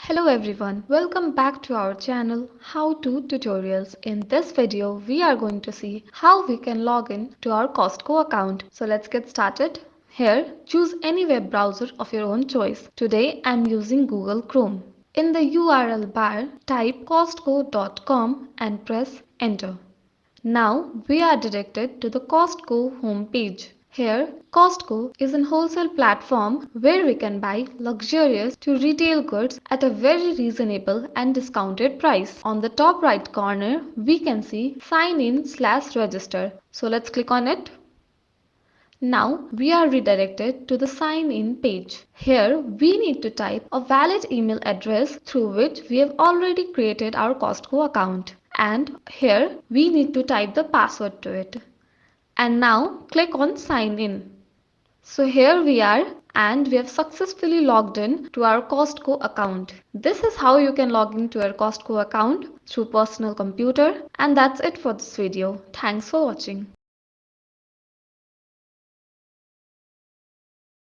Hello everyone, welcome back to our channel How To Tutorials. In this video, we are going to see how we can log in to our Costco account. So let's get started. Here, choose any web browser of your own choice. Today, I'm using Google Chrome. In the URL bar, type costco.com and press enter. Now we are directed to the Costco homepage. Here, Costco is a wholesale platform where we can buy luxurious to retail goods at a very reasonable and discounted price. On the top right corner, we can see sign in/register. So let's click on it. Now we are redirected to the sign in page. Here we need to type a valid email address through which we have already created our Costco account. And here we need to type the password to it. And now click on sign in. So here we are and we have successfully logged in to our Costco account. This is how you can log into your Costco account through personal computer, and that's it for this video. Thanks for watching.